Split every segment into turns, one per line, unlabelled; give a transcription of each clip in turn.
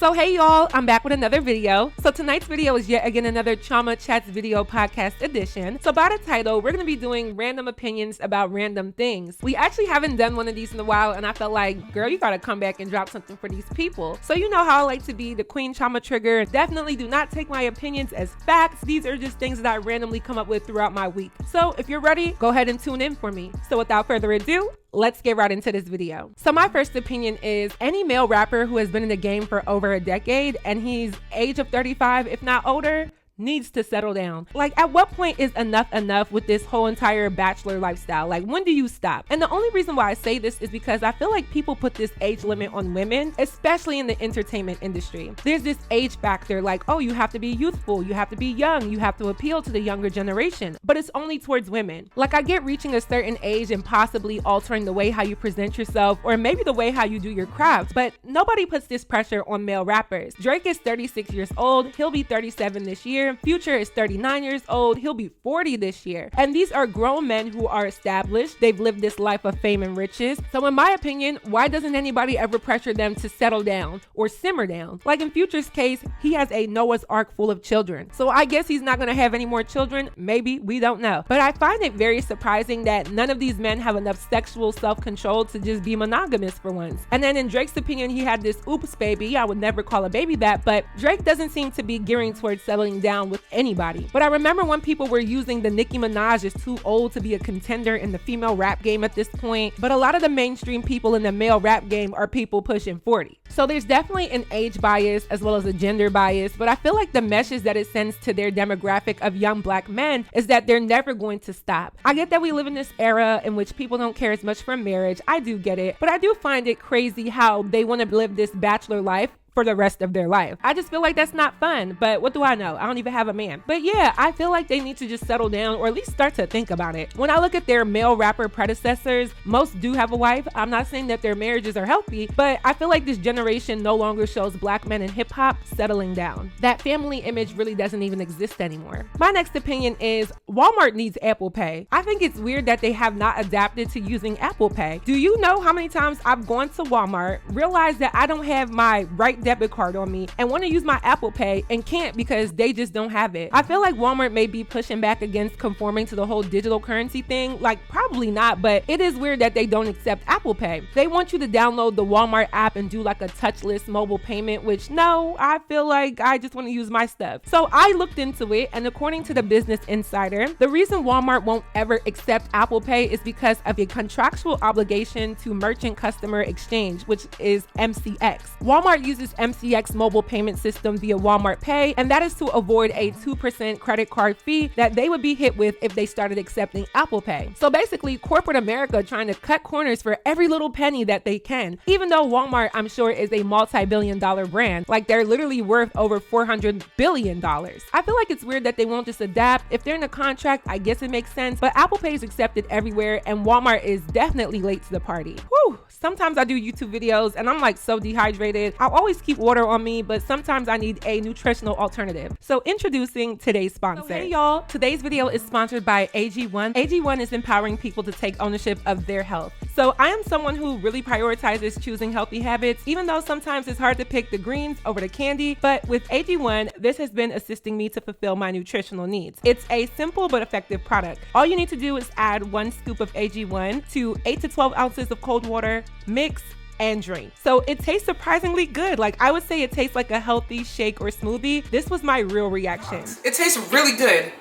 So hey y'all, I'm back with another video. So tonight's video is yet again another Chioma Chats video podcast edition. So by the title, we're going to be doing random opinions about random things. We actually haven't done one of these in a while, and I felt like, girl, you got to come back and drop something for these people. So you know how I like to be the Queen Chioma trigger. Definitely do not take my opinions as facts. These are just things that I randomly come up with throughout my week. So if you're ready, go ahead and tune in for me. So without further ado, let's get right into this video. So my first opinion is any male rapper who has been in the game for over a decade and he's age of 35, if not older, needs to settle down. Like, at what point is enough with this whole entire bachelor lifestyle? Like, when do you stop? And the only reason why I say this is because I feel like people put this age limit on women, especially in the entertainment industry. There's this age factor, like, oh, you have to be youthful, you have to be young, you have to appeal to the younger generation, but it's only towards women. Like, I get reaching a certain age and possibly altering the way how you present yourself, or maybe the way how you do your craft, but nobody puts this pressure on male rappers. Drake is 36 years old, he'll be 37 this year. Future is 39 years old, he'll be 40 this year. And these are grown men who are established. They've lived this life of fame and riches. So in my opinion, why doesn't anybody ever pressure them to settle down or simmer down? Like in Future's case, he has a Noah's Ark full of children. So I guess he's not gonna have any more children. Maybe, we don't know. But I find it very surprising that none of these men have enough sexual self-control to just be monogamous for once. And then in Drake's opinion, he had this oops baby. I would never call a baby that, but Drake doesn't seem to be gearing towards settling down with anybody. But I remember when people were using the Nicki Minaj is too old to be a contender in the female rap game at this point, but a lot of the mainstream people in the male rap game are people pushing 40. So there's definitely an age bias as well as a gender bias, but I feel like the message that it sends to their demographic of young black men is that they're never going to stop. I get that we live in this era in which people don't care as much for marriage. I do get it, but I do find it crazy how they want to live this bachelor life for the rest of their life. I just feel like that's not fun, but what do I know? I don't even have a man. But yeah, I feel like they need to just settle down or at least start to think about it. When I look at their male rapper predecessors, most do have a wife. I'm not saying that their marriages are healthy, but I feel like this generation no longer shows black men in hip hop settling down. That family image really doesn't even exist anymore. My next opinion is Walmart needs Apple Pay. I think it's weird that they have not adapted to using Apple Pay. Do you know how many times I've gone to Walmart, realized that I don't have my right debit card on me and want to use my Apple Pay and can't because they just don't have it? I feel like Walmart may be pushing back against conforming to the whole digital currency thing. Like, probably not, but it is weird that they don't accept Apple Pay. They want you to download the Walmart app and do like a touchless mobile payment, which no, I feel like I just want to use my stuff. So I looked into it, and according to the Business Insider, the reason Walmart won't ever accept Apple Pay is because of a contractual obligation to merchant customer exchange, which is MCX. Walmart uses MCX mobile payment system via Walmart Pay, and that is to avoid a 2% credit card fee that they would be hit with if they started accepting Apple Pay. So basically, corporate America trying to cut corners for every little penny that they can, even though Walmart, I'm sure, is a multi-billion-dollar brand. Like, they're literally worth over $400 billion. I feel like it's weird that they won't just adapt. If they're in a contract, I guess it makes sense, but Apple Pay is accepted everywhere, and Walmart is definitely late to the party. Whew! Sometimes I do YouTube videos and I'm like so dehydrated. I'll always keep water on me, but sometimes I need a nutritional alternative. So introducing today's sponsor. So hey y'all, today's video is sponsored by AG1. AG1 is empowering people to take ownership of their health. So I am someone who really prioritizes choosing healthy habits, even though sometimes it's hard to pick the greens over the candy. But with AG1, this has been assisting me to fulfill my nutritional needs. It's a simple but effective product. All you need to do is add 1 scoop of AG1 to 8 to 12 ounces of cold water, mix, and drink. So it tastes surprisingly good. Like, I would say it tastes like a healthy shake or smoothie. This was my real reaction.
It tastes really good.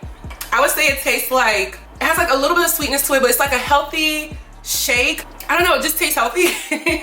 I would say it tastes like, it has like a little bit of sweetness to it, but it's like a healthy shake. I don't know, it just tastes healthy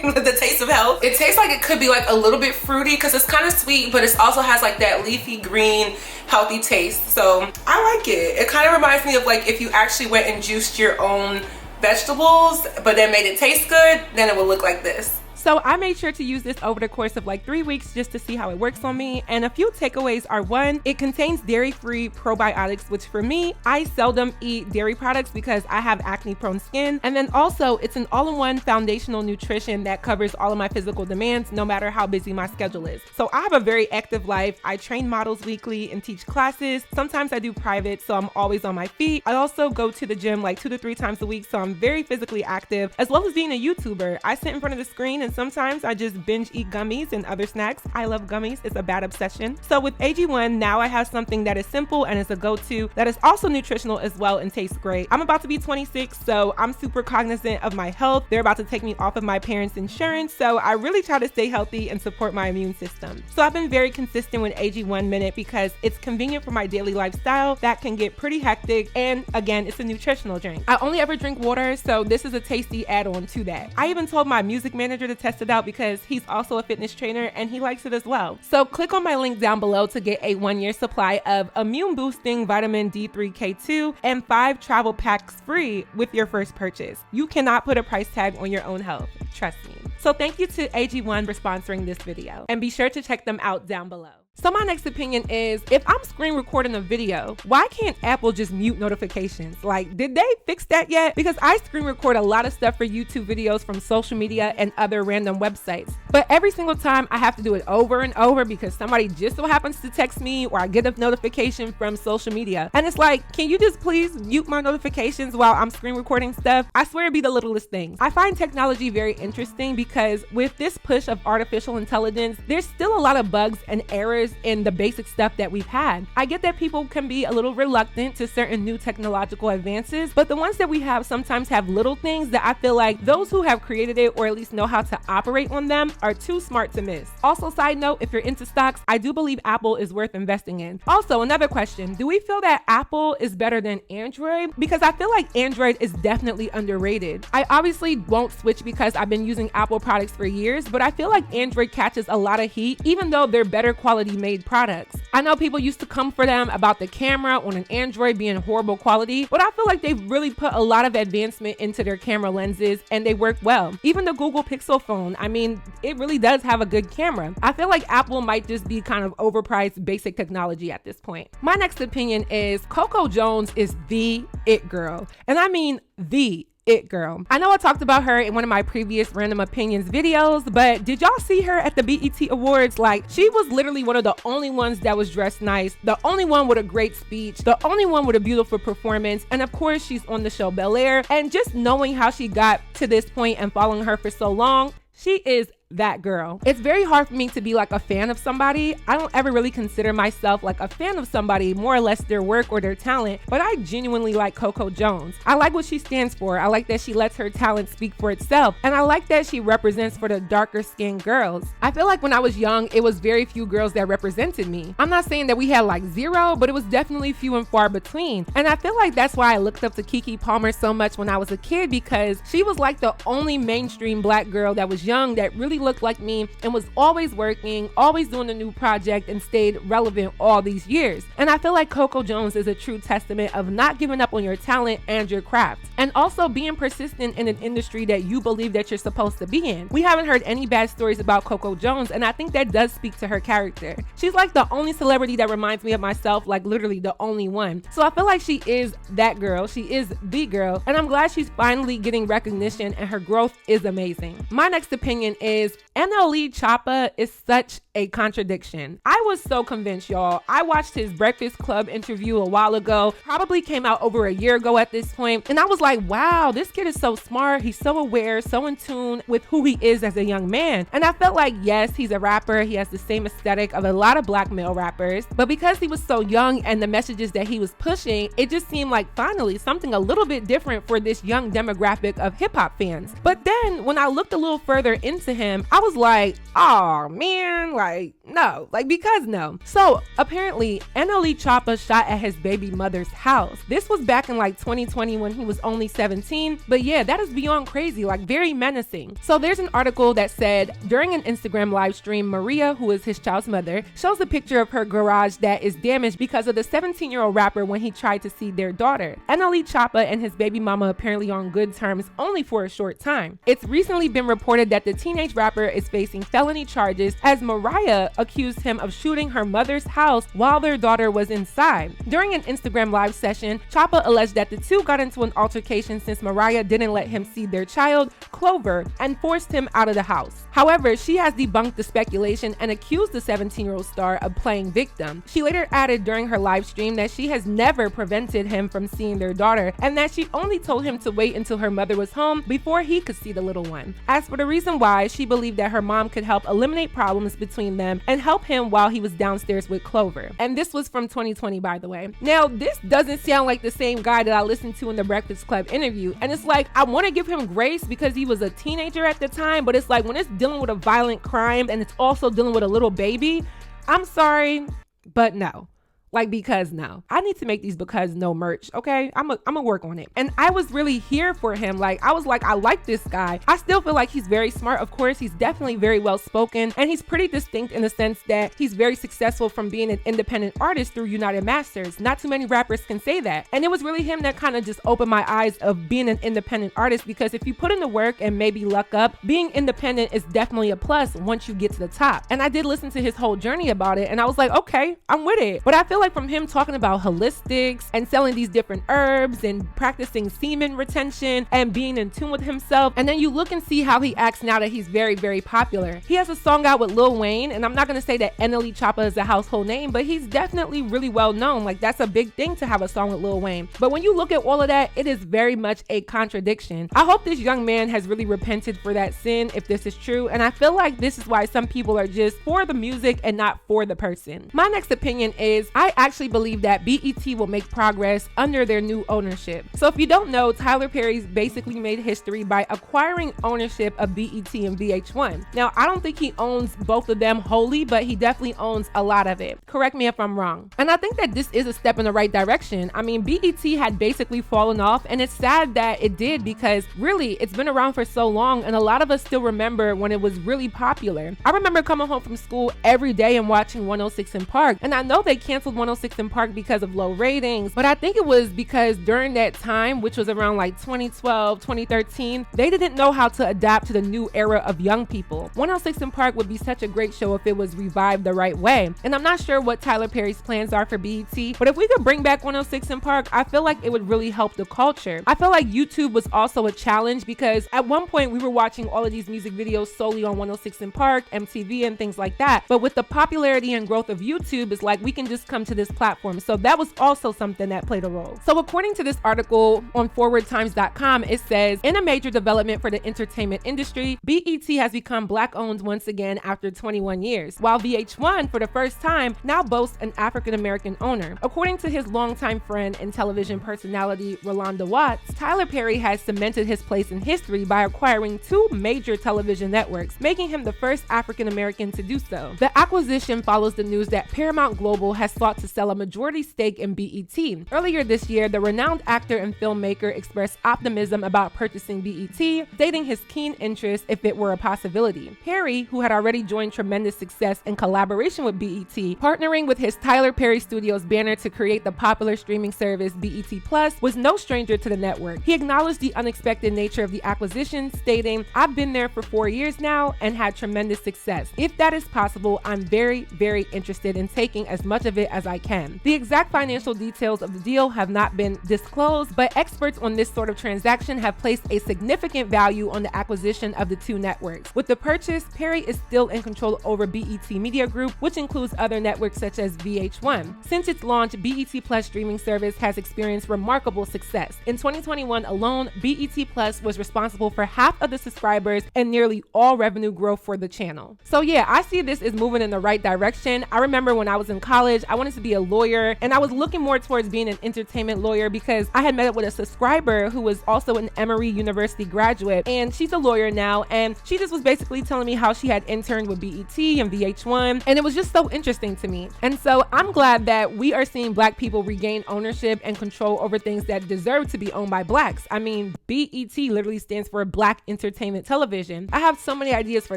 with the taste of health. It tastes like it could be like a little bit fruity because it's kind of sweet, but it also has like that leafy green healthy taste. So I like it. It kind of reminds me of like if you actually went and juiced your own vegetables but then made it taste good, then it would look like this.
So I made sure to use this over the course of like 3 weeks just to see how it works on me. And a few takeaways are: 1, it contains dairy-free probiotics, which for me, I seldom eat dairy products because I have acne-prone skin. And then also, it's an all-in-one foundational nutrition that covers all of my physical demands, no matter how busy my schedule is. So I have a very active life. I train models weekly and teach classes. Sometimes I do private, so I'm always on my feet. I also go to the gym like 2 to 3 times a week, so I'm very physically active, as well as being a YouTuber. I sit in front of the screen and sometimes I just binge eat gummies and other snacks. I love gummies. It's a bad obsession. So with AG1, now I have something that is simple and is a go-to that is also nutritional as well and tastes great. I'm about to be 26, so I'm super cognizant of my health. They're about to take me off of my parents' insurance, so I really try to stay healthy and support my immune system. So I've been very consistent with AG1 Minute because it's convenient for my daily lifestyle that can get pretty hectic, and again, it's a nutritional drink. I only ever drink water, so this is a tasty add-on to that. I even told my music manager to test it out because he's also a fitness trainer and he likes it as well. So click on my link down below to get a 1-year supply of immune boosting vitamin D3K2 and 5 travel packs free with your first purchase. You cannot put a price tag on your own health, trust me. So thank you to AG1 for sponsoring this video, and be sure to check them out down below. So my next opinion is, if I'm screen recording a video, why can't Apple just mute notifications? Like, did they fix that yet? Because I screen record a lot of stuff for YouTube videos from social media and other random websites. But every single time I have to do it over and over because somebody just so happens to text me or I get a notification from social media. And it's like, can you just please mute my notifications while I'm screen recording stuff? I swear it'd be the littlest things. I find technology very interesting because with this push of artificial intelligence, there's still a lot of bugs and errors in the basic stuff that we've had. I get that people can be a little reluctant to certain new technological advances, but the ones that we have sometimes have little things that I feel like those who have created it or at least know how to operate on them are too smart to miss. Also, side note, if you're into stocks, I do believe Apple is worth investing in. Also, another question, do we feel that Apple is better than Android? Because I feel like Android is definitely underrated. I obviously won't switch because I've been using Apple products for years, but I feel like Android catches a lot of heat even though they're better quality made products. I know people used to come for them about the camera on an Android being horrible quality, but I feel like they've really put a lot of advancement into their camera lenses and they work well. Even the Google Pixel phone, I mean, it really does have a good camera. I feel like Apple might just be kind of overpriced basic technology at this point. My next opinion is CoCo Jones is the it girl. And I mean the it girl. I know I talked about her in one of my previous Random Opinions videos, but did y'all see her at the BET Awards? Like, she was literally one of the only ones that was dressed nice, the only one with a great speech, the only one with a beautiful performance, and of course she's on the show Bel Air. And just knowing how she got to this point and following her for so long, she is that girl. It's very hard for me to be like a fan of somebody. I don't ever really consider myself like a fan of somebody, more or less their work or their talent, but I genuinely like CoCo Jones. I like what she stands for. I like that she lets her talent speak for itself, and I like that she represents for the darker skinned girls. I feel like when I was young, it was very few girls that represented me. I'm not saying that we had like zero, but it was definitely few and far between. And I feel like that's why I looked up to Keke Palmer so much when I was a kid, because she was like the only mainstream black girl that was young that really looked like me and was always working, always doing a new project, and stayed relevant all these years. And I feel like CoCo Jones is a true testament of not giving up on your talent and your craft, and also being persistent in an industry that you believe that you're supposed to be in. We haven't heard any bad stories about CoCo Jones, and I think that does speak to her character. She's like the only celebrity that reminds me of myself, like literally the only one. So I feel like she is that girl. She is the girl, and I'm glad she's finally getting recognition, and her growth is amazing. My next opinion is NLE Choppa is such a contradiction. I was so convinced, y'all. I watched his Breakfast Club interview a while ago, probably came out over a year ago at this point, and I was like, wow, this kid is so smart. He's so aware, so in tune with who he is as a young man. And I felt like, yes, he's a rapper. He has the same aesthetic of a lot of black male rappers, but because he was so young and the messages that he was pushing, it just seemed like finally something a little bit different for this young demographic of hip hop fans. But then when I looked a little further into him, I was like, oh man, like no, because no. So apparently NLE Choppa shot at his baby mother's house. This was back in like 2020 when he was only 17, but yeah, that is beyond crazy, like very menacing. So there's an article that said during an Instagram live stream, Maria, who is his child's mother, shows a picture of her garage that is damaged because of the 17-year-old rapper when he tried to see their daughter. NLE Choppa and his baby mama apparently on good terms only for a short time. It's recently been reported that the teenage rapper is facing felony charges as Mariah accused him of shooting her mother's house while their daughter was inside. During an Instagram live session, Choppa alleged that the two got into an altercation since Mariah didn't let him see their child, Clover, and forced him out of the house. However, she has debunked the speculation and accused the 17-year-old star of playing victim. She later added during her live stream that she has never prevented him from seeing their daughter and that she only told him to wait until her mother was home before he could see the little one. As for the reason why, she believes believed that her mom could help eliminate problems between them and help him while he was downstairs with Clover. And this was from 2020, by the way. Now, this doesn't sound like the same guy that I listened to in the Breakfast Club interview. And it's like, I want to give him grace because he was a teenager at the time, but it's like when it's dealing with a violent crime and it's also dealing with a little baby, I'm sorry, but no. Like, because no. I need to make these because no merch, okay? I'm gonna work on it. And I was really here for him. Like, I was like, I like this guy. I still feel like he's very smart. Of course, he's definitely very well spoken, and he's pretty distinct in the sense that he's very successful from being an independent artist through United Masters. Not too many rappers can say that. And it was really him that kind of just opened my eyes of being an independent artist, because if you put in the work and maybe luck up, being independent is definitely a plus once you get to the top. And I did listen to his whole journey about it, and I was like, okay, I'm with it. But I feel like from him talking about holistics and selling these different herbs and practicing semen retention and being in tune with himself, and then you look and see how he acts now that he's very, very popular. He has a song out with Lil Wayne, and I'm not going to say that NLE Choppa is a household name, but he's definitely really well known. Like, that's a big thing to have a song with Lil Wayne. But when you look at all of that, it is very much a contradiction. I hope this young man has really repented for that sin, if this is true, and I feel like this is why some people are just for the music and not for the person. My next opinion is, I actually believe that BET will make progress under their new ownership. So if you don't know, Tyler Perry's basically made history by acquiring ownership of BET and VH1. Now, I don't think he owns both of them wholly, but he definitely owns a lot of it. Correct me if I'm wrong. And I think that this is a step in the right direction. I mean, BET had basically fallen off, and it's sad that it did, because really it's been around for so long, and a lot of us still remember when it was really popular. I remember coming home from school every day and watching 106 in Park, and I know they canceled 106 in Park because of low ratings, but I think it was because during that time, which was around like 2012, 2013, they didn't know how to adapt to the new era of young people. 106 in Park would be such a great show if it was revived the right way. And I'm not sure what Tyler Perry's plans are for BET, but if we could bring back 106 in Park, I feel like it would really help the culture. I feel like YouTube was also a challenge, because at one point we were watching all of these music videos solely on 106 in Park, MTV, and things like that. But with the popularity and growth of YouTube, it's like we can just come to this platform. So that was also something that played a role. So according to this article on forwardtimes.com, it says, in a major development for the entertainment industry, BET has become Black owned once again after 21 years, while VH1 for the first time now boasts an African-American owner. According to his longtime friend and television personality Rolanda Watts, Tyler Perry has cemented his place in history by acquiring 2 major television networks, making him the first African-American to do so. The acquisition follows the news that Paramount Global has sought to sell a majority stake in BET. Earlier this year, the renowned actor and filmmaker expressed optimism about purchasing BET, stating his keen interest if it were a possibility. Perry, who had already joined tremendous success in collaboration with BET, partnering with his Tyler Perry Studios banner to create the popular streaming service BET Plus, was no stranger to the network. He acknowledged the unexpected nature of the acquisition, stating, "I've been there for 4 years now and had tremendous success. If that is possible, I'm very, very interested in taking as much of it as I can." The exact financial details of the deal have not been disclosed, but experts on this sort of transaction have placed a significant value on the acquisition of the 2 networks. With the purchase, Perry is still in control over BET Media Group, which includes other networks such as VH1. Since its launch, BET Plus streaming service has experienced remarkable success. In 2021 alone, BET Plus was responsible for half of the subscribers and nearly all revenue growth for the channel. So yeah, I see this as moving in the right direction. I remember when I was in college, I wanted to be a lawyer, and I was looking more towards being an entertainment lawyer because I had met up with a subscriber who was also an Emory University graduate, and she's a lawyer now, and she just was basically telling me how she had interned with BET and VH1, and it was just so interesting to me. And so I'm glad that we are seeing Black people regain ownership and control over things that deserve to be owned by Blacks. I mean, BET literally stands for Black Entertainment Television. I have so many ideas for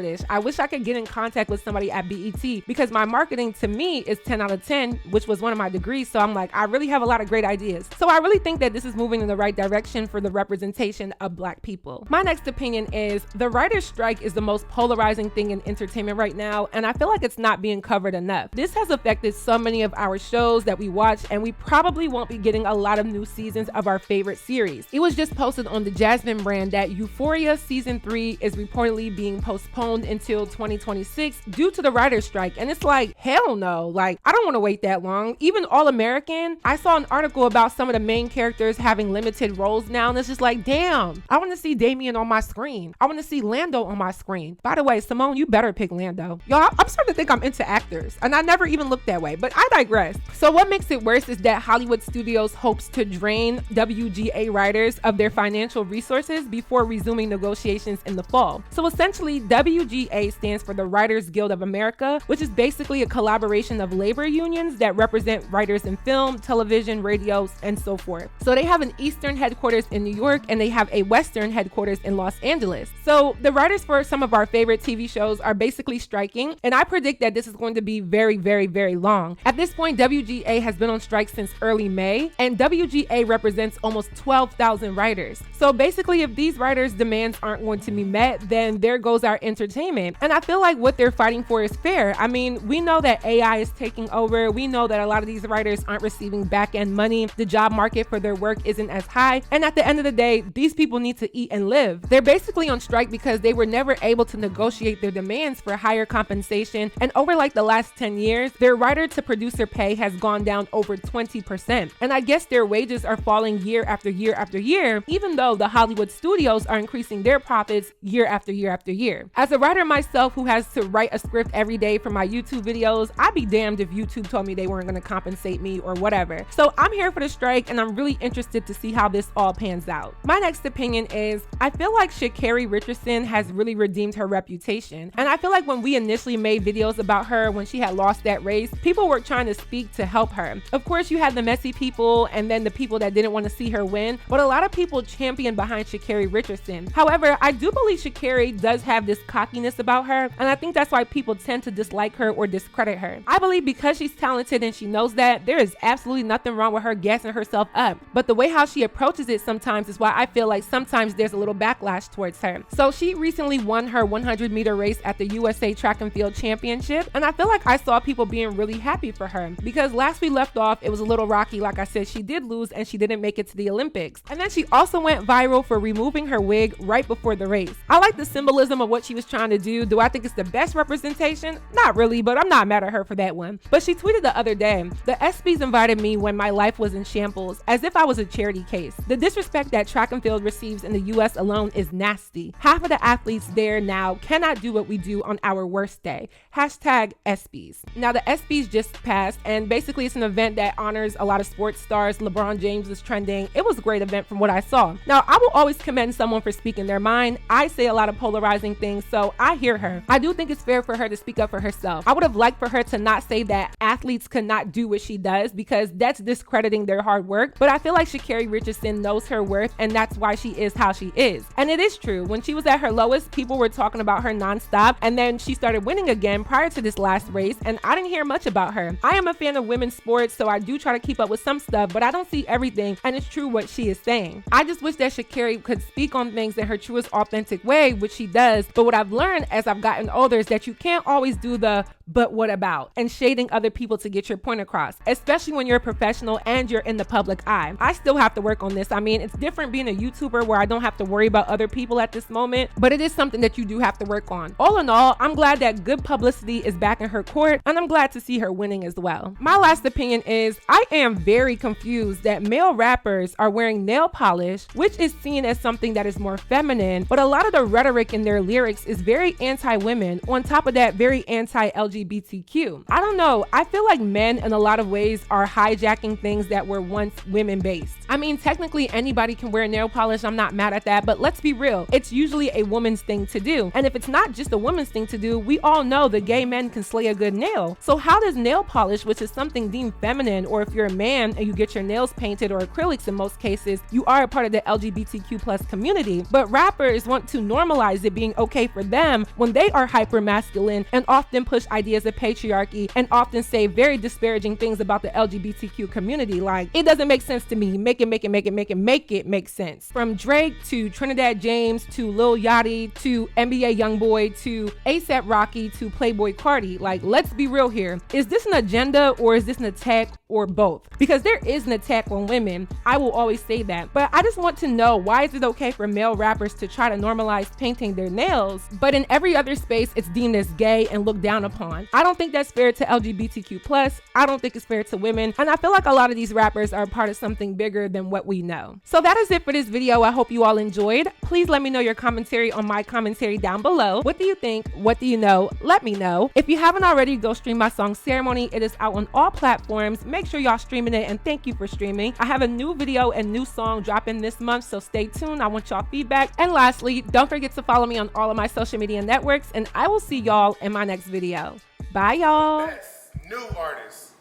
this. I wish I could get in contact with somebody at BET, because my marketing to me is 10 out of 10, which was one of my degrees. So I'm like, I really have a lot of great ideas. So I really think that this is moving in the right direction for the representation of Black people. My next opinion is, the writer's strike is the most polarizing thing in entertainment right now, and I feel like it's not being covered enough. This has affected so many of our shows that we watch, and we probably won't be getting a lot of new seasons of our favorite series. It was just posted on the Jasmine brand that Euphoria season 3 is reportedly being postponed until 2026 due to the writer's strike, and it's like, hell no. Like, I don't want to wait that that long. Even All American, I saw an article about some of the main characters having limited roles now, and it's just like, damn, I want to see Damien on my screen. I want to see Lando on my screen. By the way, Simone, you better pick Lando. Y'all, I'm starting to think I'm into actors, and I never even looked that way, but I digress. So what makes it worse is that Hollywood Studios hopes to drain WGA writers of their financial resources before resuming negotiations in the fall. So essentially, WGA stands for the Writers Guild of America, which is basically a collaboration of labor unions that represent writers in film, television, radio, and so forth. So they have an Eastern headquarters in New York, and they have a Western headquarters in Los Angeles. So the writers for some of our favorite TV shows are basically striking, and I predict that this is going to be very, very, very long. At this point, WGA has been on strike since early May, and WGA represents almost 12,000 writers. So basically, if these writers' demands aren't going to be met, then there goes our entertainment. And I feel like what they're fighting for is fair. I mean, we know that AI is taking over. We know that a lot of these writers aren't receiving back-end money. The job market for their work isn't as high. And at the end of the day, these people need to eat and live. They're basically on strike because they were never able to negotiate their demands for higher compensation. And over like the last 10 years, their writer to producer pay has gone down over 20%. And I guess their wages are falling year after year after year, even though the Hollywood studios are increasing their profits year after year after year. As a writer myself who has to write a script every day for my YouTube videos, I'd be damned if YouTube told me they weren't going to compensate me or whatever. So I'm here for the strike, and I'm really interested to see how this all pans out. My next opinion is, I feel like Shacarri Richardson has really redeemed her reputation. And I feel like when we initially made videos about her when she had lost that race, people were trying to speak to help her. Of course, you had the messy people and then the people that didn't want to see her win, but a lot of people championed behind Shacarri Richardson. However, I do believe Shacarri does have this cockiness about her, and I think that's why people tend to dislike her or discredit her. I believe because she's talented and she knows that, there is absolutely nothing wrong with her gassing herself up, but the way how she approaches it sometimes is why I feel like sometimes there's a little backlash towards her. So she recently won her 100-meter race at the USA Track and Field Championship, and I feel like I saw people being really happy for her because last we left off, it was a little rocky. Like I said, she did lose and she didn't make it to the Olympics. And then she also went viral for removing her wig right before the race. I like the symbolism of what she was trying to do. Do I think it's the best representation? Not really, but I'm not mad at her for that one. But she tweeted the other day, "The ESPYs invited me when my life was in shambles, as if I was a charity case. The disrespect that track and field receives in the US alone is nasty. Half of the athletes there now cannot do what we do on our worst day. Hashtag ESPYs." Now the ESPYs just passed, and basically it's an event that honors a lot of sports stars. LeBron James was trending. It was a great event from what I saw. Now I will always commend someone for speaking their mind. I say a lot of polarizing things, so I hear her. I do think it's fair for her to speak up for herself. I would have liked for her to not say that athletes could not do what she does, because that's discrediting their hard work. But I feel like Shacarri Richardson knows her worth, and that's why she is how she is. And it is true. When she was at her lowest, people were talking about her nonstop, and then she started winning again prior to this last race, and I didn't hear much about her. I am a fan of women's sports, so I do try to keep up with some stuff, but I don't see everything, and it's true what she is saying. I just wish that Shacarri could speak on things in her truest, authentic way, which she does. But what I've learned as I've gotten older is that you can't always do the "but what about" and shading other people to get your point across, especially when you're a professional and you're in the public eye. I still have to work on this. I mean, it's different being a YouTuber where I don't have to worry about other people at this moment, but it is something that you do have to work on. All in all, I'm glad that good publicity is back in her court, and I'm glad to see her winning as well. My last opinion is, I am very confused that male rappers are wearing nail polish, which is seen as something that is more feminine, but a lot of the rhetoric in their lyrics is very anti-women, on top of that very anti-LGBTQ. I don't know, I feel like men in a lot of ways are hijacking things that were once women-based. I mean, technically anybody can wear nail polish, I'm not mad at that, but let's be real, it's usually a woman's thing to do. And if it's not just a woman's thing to do, we all know the gay men can slay a good nail. So how does nail polish, which is something deemed feminine, or if you're a man and you get your nails painted or acrylics in most cases, you are a part of the LGBTQ+ community, but rappers want to normalize it being okay for them when they are hyper masculine and often push ideas of patriarchy and often say very disparaging things about the LGBTQ community. Like, it doesn't make sense to me. Make it make sense. From Drake to Trinidad James to Lil Yachty to NBA Youngboy to ASAP Rocky to Playboi Carti. Like, let's be real here. Is this an agenda, or is this an attack or both. Because there is an attack on women, I will always say that. But I just want to know, why is it okay for male rappers to try to normalize painting their nails, but in every other space it's deemed as gay and looked down upon? I don't think that's fair to LGBTQ+. I don't think it's fair to women. And I feel like a lot of these rappers are part of something bigger than what we know. So that is it for this video. I hope you all enjoyed. Please let me know your commentary on my commentary down below. What do you think? What do you know? Let me know. If you haven't already, go stream my song Ceremony. It is out on all platforms. Make sure y'all streaming it, and thank you for streaming. I have a new video and new song dropping this month, so stay tuned. I want y'all feedback. And lastly, don't forget to follow me on all of my social media networks, and I will see y'all in my next video. Bye, y'all.
Best new artist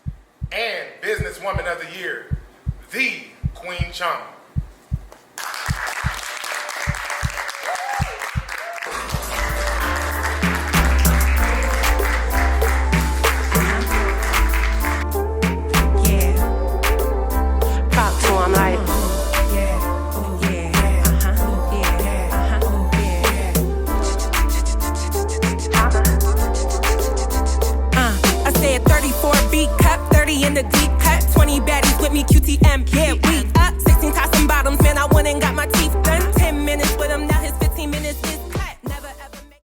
and businesswoman of the year, the Queen Chioma.
In the deep cut, 20 baddies with me, QTM, yeah.